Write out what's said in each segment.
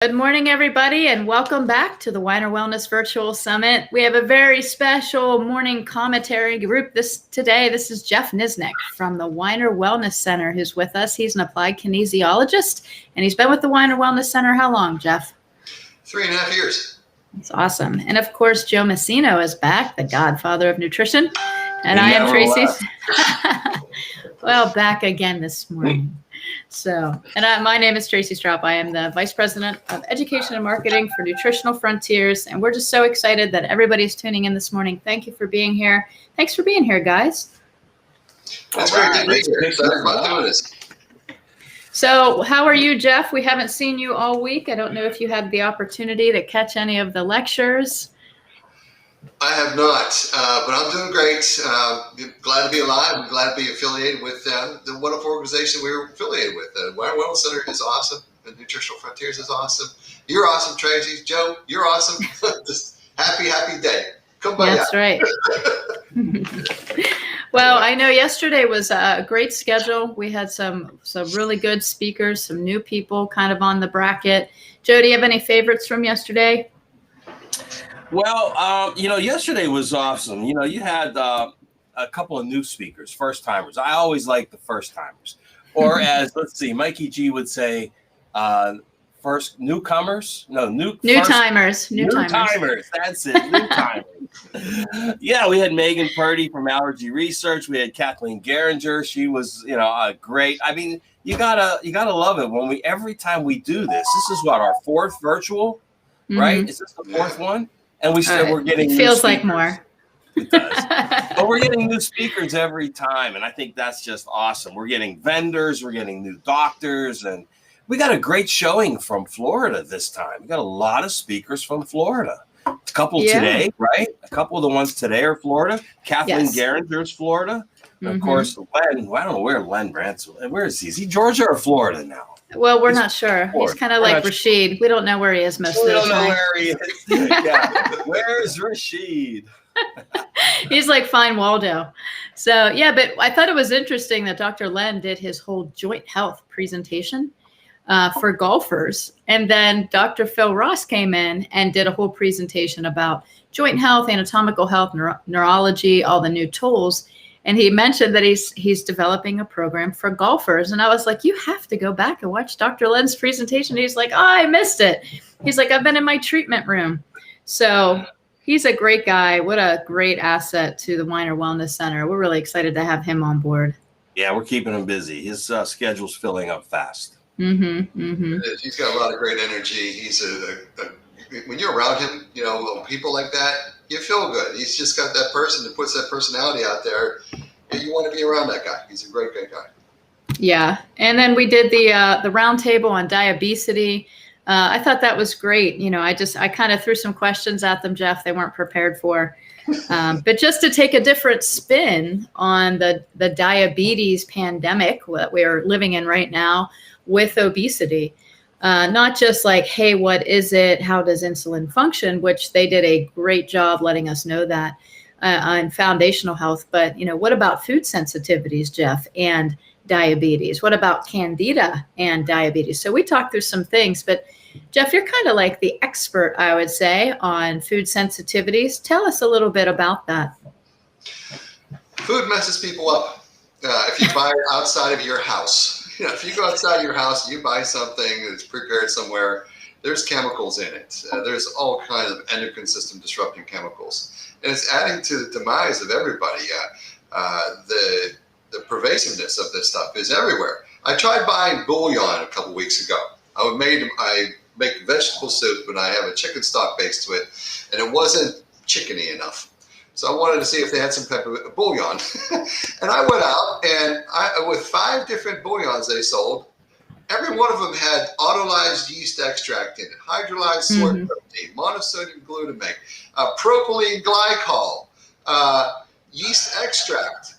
Good morning, everybody, and welcome back to the Weiner Wellness Virtual Summit. We have a very special morning commentary group today. This is Jeff Nisnik from the Weiner Wellness Center who's with us. He's an applied kinesiologist, and he's been with the Weiner Wellness Center how long, Jeff? 3.5 years. That's awesome. And of course, Joe Messino is back, the godfather of nutrition. And I am Tracy. Well, back again this morning. My name is Tracy Straub. I am the Vice President of Education and Marketing for Nutritional Frontiers, and we're just so excited that everybody's tuning in this morning. Thank you for being here. Thanks for being here, guys. That's great to be here. Excited about doing this. So how are you, Jeff? We haven't seen you all week. I don't know if you had the opportunity to catch any of the lectures. I have not, but I'm doing great. Glad to be alive. I'm glad to be affiliated with the wonderful organization we're affiliated with. The Weiner Wellness Center is awesome. The Nutritional Frontiers is awesome. You're awesome, Tracy. Joe, you're awesome. Just happy day. Come by. That's right. Well, I know yesterday was a great schedule. We had some really good speakers, some new people kind of on the bracket. Joe, do you have any favorites from yesterday? Well, yesterday was awesome. You had a couple of new speakers, first timers. I always like the first timers, or as Mikey G would say, first newcomers. No, new timers. New timers. That's it. New timers. Yeah, we had Megan Purdy from Allergy Research. We had Kathleen Geringer. She was, great. I mean, you gotta love it when every time we do this. This is what, our fourth virtual, right? Is this the fourth one? And we said we're getting. It feels like more. It does. But we're getting new speakers every time, and I think that's just awesome. We're getting vendors, we're getting new doctors, and we got a great showing from Florida this time. We got a lot of speakers from Florida. A couple today, right? A couple of the ones today are Florida. Kathleen Geringer's Florida. And of course, Len. I don't know where Len Branson. Where is he? Is he Georgia or Florida now? Well, we're not sure. He's kind of like Rashid. We don't know where he is most of the time. We don't know where he is. Yeah. Where's Rashid? He's like Fine Waldo. So, yeah, but I thought it was interesting that Dr. Len did his whole joint health presentation for golfers. And then Dr. Phil Ross came in and did a whole presentation about joint health, anatomical health, neurology, all the new tools. And he mentioned that he's developing a program for golfers. And I was like, you have to go back and watch Dr. Len's presentation. He's like, oh, I missed it. He's like, I've been in my treatment room. So he's a great guy. What a great asset to the Weiner Wellness Center. We're really excited to have him on board. Yeah, we're keeping him busy. His schedule's filling up fast. He's got a lot of great energy. He's when you're around him, people like that, you feel good. He's just got that person that puts that personality out there. And you want to be around that guy. He's a great guy. Yeah. And then we did the round table on diabetes. I thought that was great. I kind of threw some questions at them, Jeff, they weren't prepared for. But just to take a different spin on the diabetes pandemic that we're living in right now with obesity. Not just like, hey, what is it? How does insulin function? Which they did a great job letting us know that on foundational health. But, what about food sensitivities, Jeff, and diabetes? What about candida and diabetes? So we talked through some things. But, Jeff, you're kind of like the expert, I would say, on food sensitivities. Tell us a little bit about that. Food messes people up if you buy it outside of your house. If you go outside your house and you buy something that's prepared somewhere, there's chemicals in it. There's all kinds of endocrine system disrupting chemicals. And it's adding to the demise of everybody. The pervasiveness of this stuff is everywhere. I tried buying bouillon a couple weeks ago. I make vegetable soup, and I have a chicken stock base to it, and it wasn't chickeny enough. So I wanted to see if they had some type of bouillon. And I went out, and with 5 different bouillons they sold, every one of them had autolyzed yeast extract in it, hydrolyzed soy protein, monosodium glutamate, propylene glycol, yeast extract,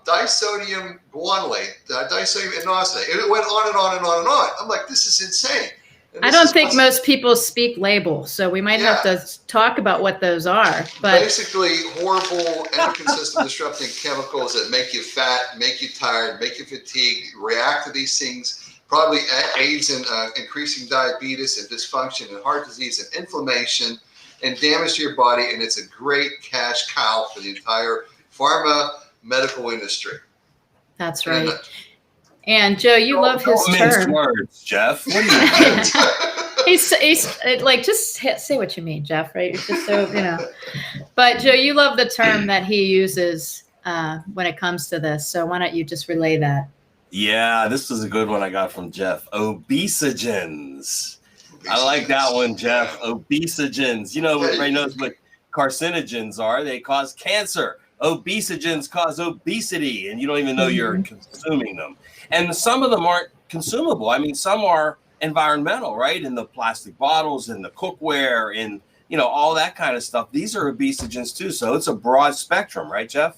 disodium guanylate, disodium inositate. It went on and on and on and on. I'm like, this is insane. I don't think most people speak labels, so we might have to talk about what those are. But basically, horrible endocrine system disrupting chemicals that make you fat, make you tired, make you fatigued, react to these things probably aids in increasing diabetes and dysfunction and heart disease and inflammation and damage to your body. And it's a great cash cow for the entire pharma medical industry. That's right. And Joe, you love his term. Words, Jeff. What are you doing? He's like, just say what you mean, Jeff, right? You're just so, But Joe, you love the term that he uses when it comes to this. So why don't you just relay that? Yeah, this is a good one I got from Jeff. Obesogens. I like that one, Jeff. Obesogens. Everybody knows what carcinogens are. They cause cancer. Obesogens cause obesity, and you don't even know you're consuming them. And some of them aren't consumable. I mean, some are environmental, right? In the plastic bottles, in the cookware, in all that kind of stuff. These are obesogens too. So it's a broad spectrum, right, Jeff?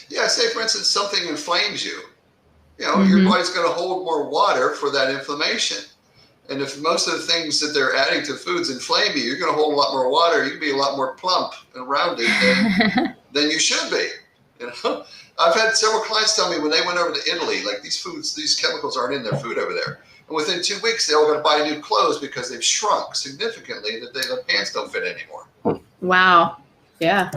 Yeah, say for instance, something inflames you. Your body's going to hold more water for that inflammation. And if most of the things that they're adding to foods inflame you, you're going to hold a lot more water. You can be a lot more plump and rounded than you should be. I've had several clients tell me when they went over to Italy, like these chemicals aren't in their food over there. And within 2 weeks, they all got to buy new clothes because they've shrunk significantly that their pants don't fit anymore. Wow. Yeah,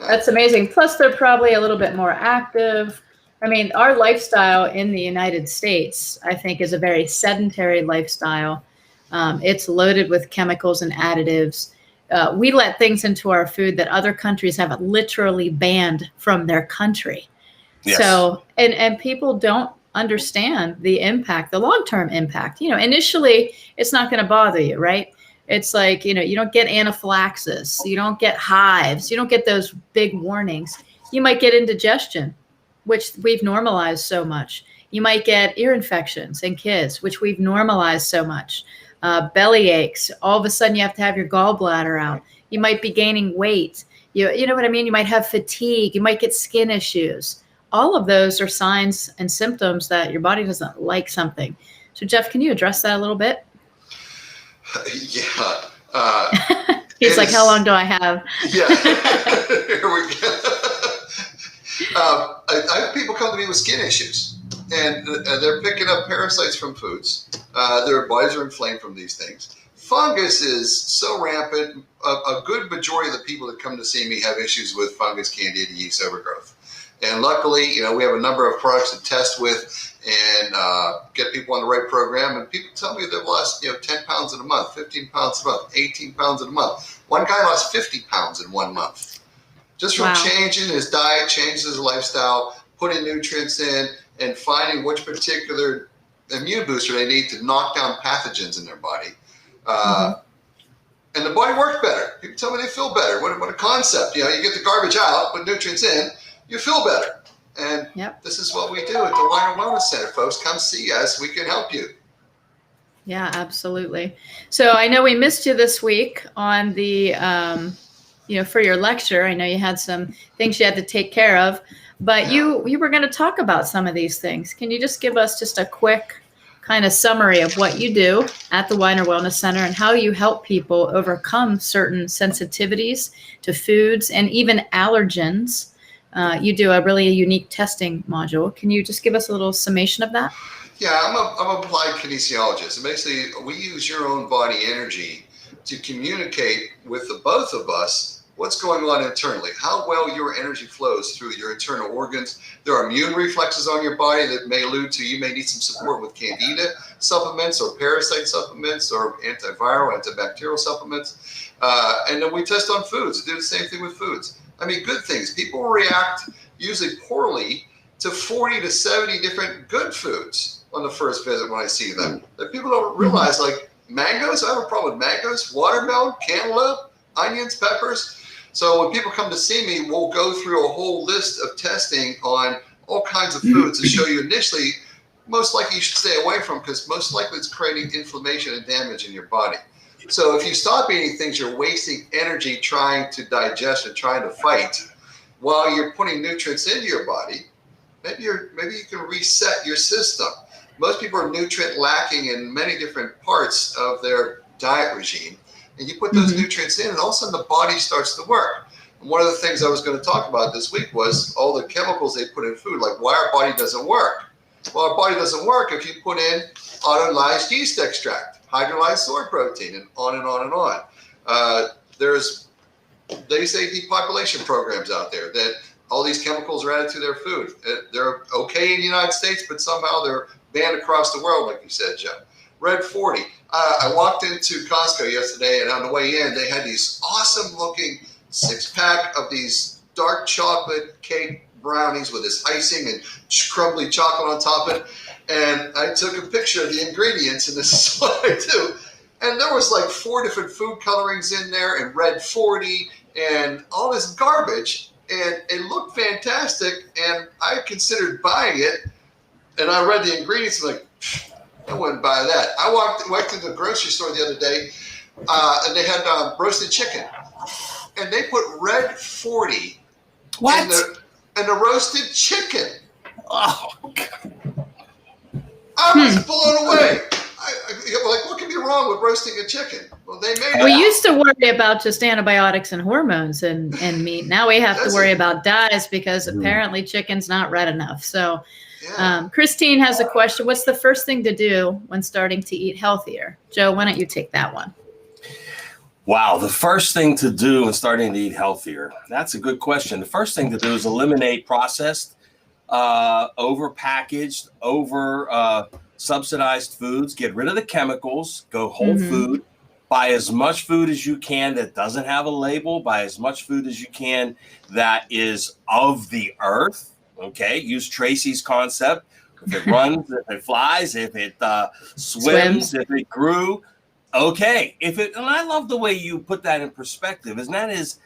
that's amazing. Plus, they're probably a little bit more active. I mean, our lifestyle in the United States, I think, is a very sedentary lifestyle. It's loaded with chemicals and additives. We let things into our food that other countries have literally banned from their country. Yes. So, and people don't understand the impact, the long-term impact. Initially, it's not going to bother you, right? It's like, you don't get anaphylaxis, you don't get hives, you don't get those big warnings. You might get indigestion, which we've normalized so much. You might get ear infections in kids, which we've normalized so much. Belly aches. All of a sudden, you have to have your gallbladder out. You might be gaining weight. You know what I mean? You might have fatigue. You might get skin issues. All of those are signs and symptoms that your body doesn't like something. So, Jeff, can you address that a little bit? Yeah. He's like, how long do I have? Yeah. Here we go. I have people come to me with skin issues, and they're picking up parasites from foods. Their bodies are inflamed from these things. Fungus is so rampant. A good majority of the people that come to see me have issues with fungus, candida, yeast overgrowth. And luckily, we have a number of products to test with and get people on the right program. And people tell me they've lost 10 pounds in a month, 15 pounds a month, 18 pounds in a month. One guy lost 50 pounds in 1 month. Just from changing his diet, changing his lifestyle, putting nutrients in, and finding which particular immune booster they need to knock down pathogens in their body. And the body works better. People tell me they feel better. What a concept. You get the garbage out, put nutrients in, you feel better. And this is what we do at the Weiner Wellness Center, folks. Come see us. We can help you. Yeah, absolutely. So I know we missed you this week on the for your lecture. I know you had some things you had to take care of, but you were going to talk about some of these things. Can you just give us just a quick kind of summary of what you do at the Weiner Wellness Center and how you help people overcome certain sensitivities to foods and even allergens? You do a really unique testing module. Can you just give us a little summation of that? Yeah, I'm an applied kinesiologist. And basically, we use your own body energy to communicate with the both of us what's going on internally, how well your energy flows through your internal organs. There are immune reflexes on your body that may allude to you may need some support with candida supplements or parasite supplements or antiviral, antibacterial supplements. And then we test on foods. Do the same thing with foods. I mean, good things. People react usually poorly to 40 to 70 different good foods on the first visit when I see them. That people don't realize, like mangoes, I have a problem with mangoes, watermelon, cantaloupe, onions, peppers. So when people come to see me, we'll go through a whole list of testing on all kinds of foods to show you initially, most likely you should stay away from because most likely it's creating inflammation and damage in your body. So if you stop eating things, you're wasting energy trying to digest and trying to fight while you're putting nutrients into your body. Maybe you can reset your system. Most people are nutrient lacking in many different parts of their diet regime. And you put those nutrients in and all of a sudden the body starts to work. And one of the things I was going to talk about this week was all the chemicals they put in food, like why our body doesn't work. Well, our body doesn't work if you put in autolyzed yeast extract, hydrolyzed soy protein, and on and on and on. They say depopulation programs out there that all these chemicals are added to their food. They're okay in the United States, but somehow they're banned across the world, like you said, Joe. Red 40. I walked into Costco yesterday, and on the way in, they had these awesome-looking 6-pack of these dark chocolate cake brownies with this icing and crumbly chocolate on top of it. And I took a picture of the ingredients, and this is what I do. And there was like 4 different food colorings in there, and Red 40, and all this garbage. And it looked fantastic, and I considered buying it. And I read the ingredients, and like, I wouldn't buy that. I went to the grocery store the other day, and they had roasted chicken, and they put Red 40 in the roasted chicken. Oh, God. I was blown away. Like, what can be wrong with roasting a chicken? Well, they made We it. used to worry about just antibiotics and hormones and meat. Now we have to worry about dyes because apparently chicken's not red enough. So Christine has a question. What's the first thing to do when starting to eat healthier? Joe, why don't you take that one? Wow, the first thing to do when starting to eat healthier. That's a good question. The first thing to do is eliminate processed, over-packaged, subsidized foods. Get rid of the chemicals. Go whole food. Buy as much food as you can that doesn't have a label. Buy as much food as you can that is of the earth. Okay, use Tracy's concept. If it runs, if it flies, if it swims, if it grew. Okay, and I love the way you put that in perspective, and that is,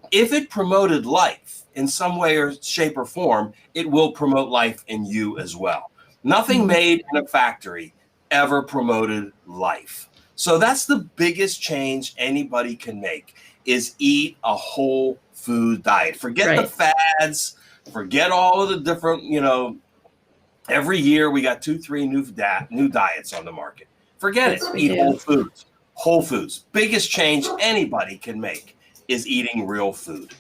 if it promoted life in some way or shape or form, it will promote life in you as well. Nothing made in a factory ever promoted life. So that's the biggest change anybody can make, is eat a whole food diet. Forget the fads, forget all of the different, every year we got 2-3 new diets on the market. Forget it. Eat whole foods. Whole foods. Biggest change anybody can make is eating real food.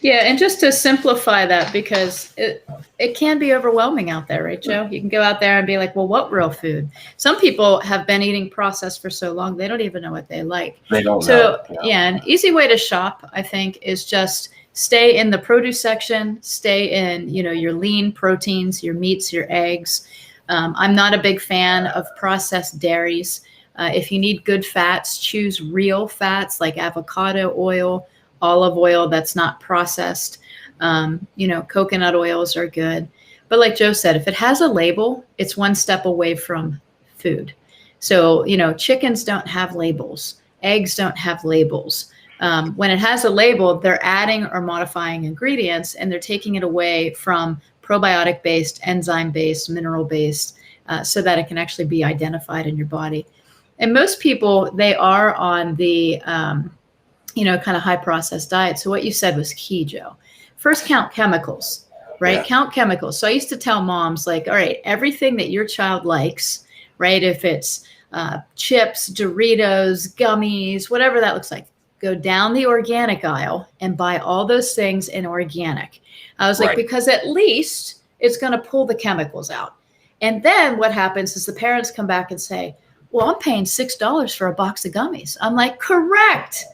Yeah, and just to simplify that, because it can be overwhelming out there, right, Joe? You can go out there and be like, well, what real food? Some people have been eating processed for so long, they don't even know what they like. They don't know. Yeah, an easy way to shop, I think, is just stay in the produce section, stay in, your lean proteins, your meats, your eggs. I'm not a big fan of processed dairies. If you need good fats, choose real fats like avocado oil, olive oil that's not processed. Coconut oils are good. But like Joe said, if it has a label, it's one step away from food. So, chickens don't have labels. Eggs don't have labels. When it has a label, they're adding or modifying ingredients, and they're taking it away from probiotic-based, enzyme-based, mineral-based, so that it can actually be identified in your body. And most people, they are on the, kind of high processed diet. So what you said was key, Joe. First, count chemicals, right? Yeah. Count chemicals. So I used to tell moms, like, all right, everything that your child likes, right? If it's chips, Doritos, gummies, whatever that looks like, go down the organic aisle and buy all those things in organic. I was like, because at least it's going to pull the chemicals out. And then what happens is the parents come back and say, well, I'm paying $6 for a box of gummies. I'm like, correct.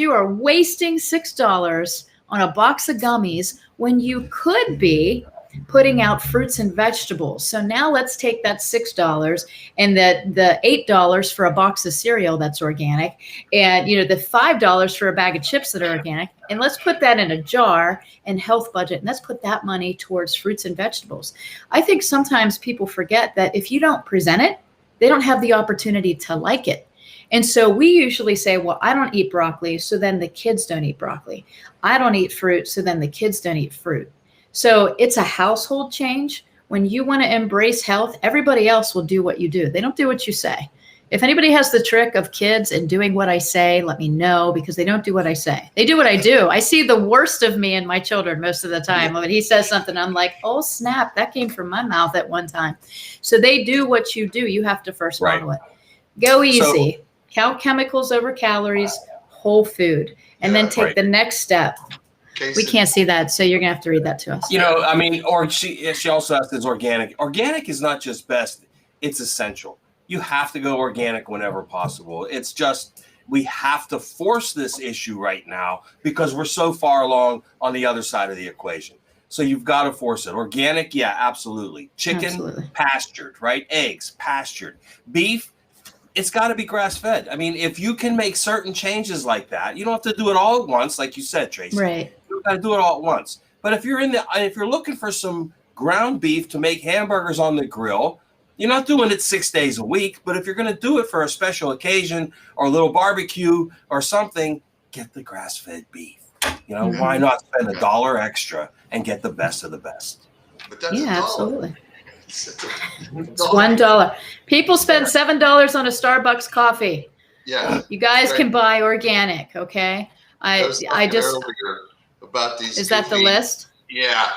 You are wasting $6 on a box of gummies when you could be putting out fruits and vegetables. So now let's take that $6 and the $8 for a box of cereal that's organic, and the $5 for a bag of chips that are organic, and let's put that in a jar and health budget, and let's put that money towards fruits and vegetables. I think sometimes people forget that if you don't present it, they don't have the opportunity to like it. And so we usually say, well, I don't eat broccoli, so then the kids don't eat broccoli. I don't eat fruit, so then the kids don't eat fruit. So it's a household change. When you want to embrace health, everybody else will do what you do. They don't do what you say. If anybody has the trick of kids and doing what I say, let me know, because they don't do what I say. They do what I do. I see the worst of me in my children most of the time. When he says something, I'm like, oh, snap, that came from my mouth at one time. So they do what you do. You have to first model it. Go easy. Count chemicals over calories, whole food, and then take the next step. case We can't see that, so you're gonna have to read that to us. You know, I mean, or she also asked, is organic. Organic is not just best; it's essential. You have to go organic whenever possible. It's just we have to force this issue right now because we're so far along on the other side of the equation. So you've got to force it. Organic, yeah, absolutely. Chicken, Absolutely. pastured, right? Eggs, pastured. Beef, it's got to be grass-fed. I mean, if you can make certain changes like that, you don't have to do it all at once, like you said, Tracy. Right. You got to do it all at once. But if you're looking for some ground beef to make hamburgers on the grill, you're not doing it 6 days a week. But if you're going to do it for a special occasion or a little barbecue or something, get the grass-fed beef. You know, why not spend $1 extra and get the best of the best? But that's Yeah, $1. absolutely. It's It's $1. People spend $7 on a Starbucks coffee. Yeah. You guys Right. can buy organic, okay? I was I talking just earlier about these. is that the goofy- list? Yeah.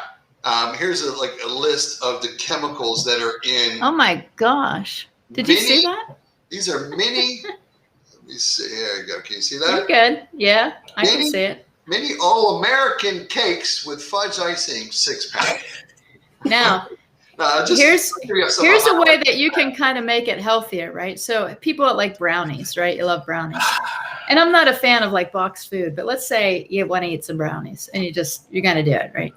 Here's a list of the chemicals that are in. Oh my gosh. Did you see that? These are mini. Let me see. There you go. Can you see You're that? good. Yeah, I can Maybe. see it. Mini all-American cakes with fudge icing, 6-pack. Now, No, just here's give you some here's a way highlight. that you can kind of make it healthier, right? So people that like brownies, right? You love brownies. And I'm not a fan of like boxed food, but let's say you want to eat some brownies and you're going to do it, right?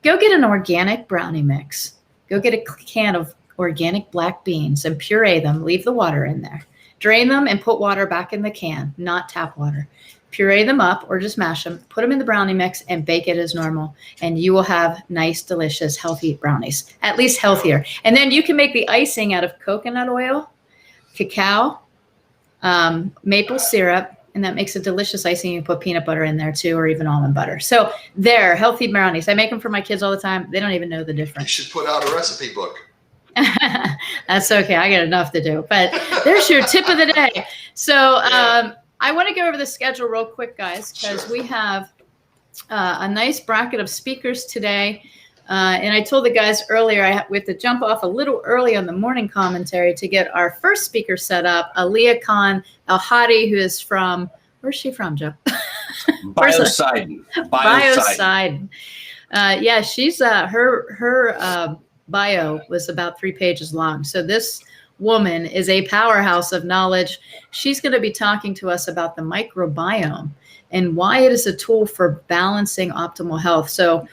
Go get an organic brownie mix. Go get a can of organic black beans and puree them. Leave the water in there. Drain them and put water back in the can, not tap water. Puree them up or just mash them, put them in the brownie mix and bake it as normal. And you will have nice, delicious, healthy brownies, at least healthier. And then you can make the icing out of coconut oil, cacao, maple syrup, and that makes a delicious icing. You can put peanut butter in there too, or even almond butter. So they're healthy brownies. I make them for my kids all the time. They don't even know the You difference. should put out a recipe book. That's okay. I got enough to do. But there's your tip of the day. So I want to go over the schedule real quick, guys, because Sure. we have a nice bracket of speakers today. And I told the guys earlier, we have to jump off a little early on the morning commentary to get our first speaker set up, Aliyah Khan El-Hadi, who is from, where's she from, Joe? Biocidin. Biocidin. Yeah, she's her bio was about 3 pages long. So this woman is a powerhouse of knowledge. She's going to be talking to us about the microbiome and why it is a tool for balancing optimal health. So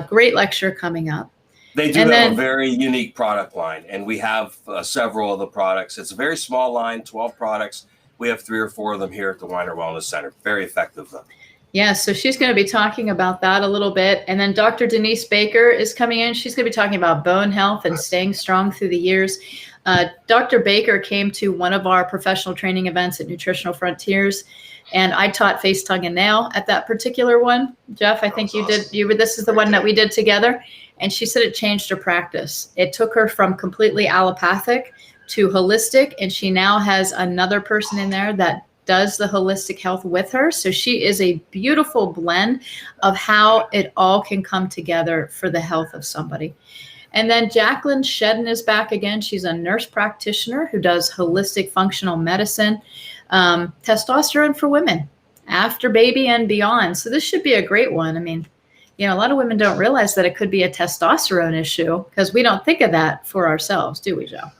great lecture coming up. They do And have then- a very unique product line, and we have several of the products. It's a very small line, 12 products. We have 3 or 4 of them here at the Weiner Wellness Center. Very effective, though. Yeah, so she's going to be talking about that a little bit. And then Dr. Denise Baker is coming in. She's going to be talking about bone health and staying strong through the years. Dr. Baker came to one of our professional training events at Nutritional Frontiers, and I taught face, tongue, and nail at that particular one. Jeff, I think you did. This is the one that we did together. And she said it changed her practice. It took her from completely allopathic to holistic, and she now has another person in there that does the holistic health with her. So she is a beautiful blend of how it all can come together for the health of somebody. And then Jacqueline Shedden is back again. She's a nurse practitioner who does holistic functional medicine, testosterone for women, after baby and beyond. So this should be a great one. I mean, a lot of women don't realize that it could be a testosterone issue because we don't think of that for ourselves, do we, Joe?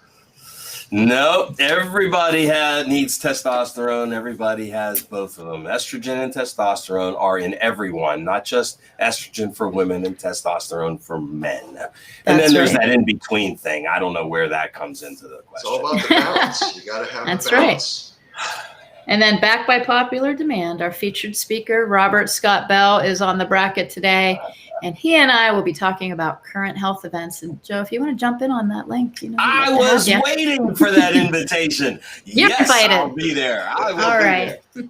No, everybody needs testosterone. Everybody has both of them. Estrogen and testosterone are in everyone, not just estrogen for women and testosterone for men. And then there's that in-between thing. I don't know where that comes into the It's question. all about the balance. You got to have That's the balance. And then back by popular demand, our featured speaker, Robert Scott Bell, is on the bracket today. And he and I will be talking about current health events. And Joe, if you want to jump in on that link, I was waiting for that invitation. You're Yes, invited. I'll be there. I will All be right. there.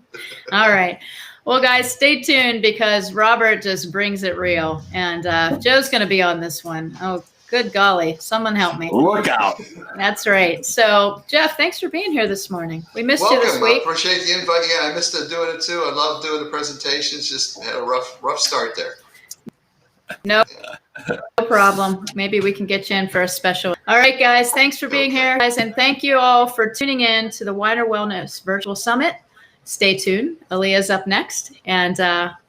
All right. Well, guys, stay tuned because Robert just brings it real. And Joe's going to be on this one. Oh, good golly. Someone help me. Look out. That's right. So, Jeff, thanks for being here this morning. We missed you this Welcome. week. I appreciate the invite. Yeah, I missed doing it too. I love doing the presentations. Just had a rough start there. No problem. Maybe we can get you in for a special. All right, guys. Thanks for being here, guys. And thank you all for tuning in to the Weiner Wellness Virtual Summit. Stay tuned. Aliyah's up next. And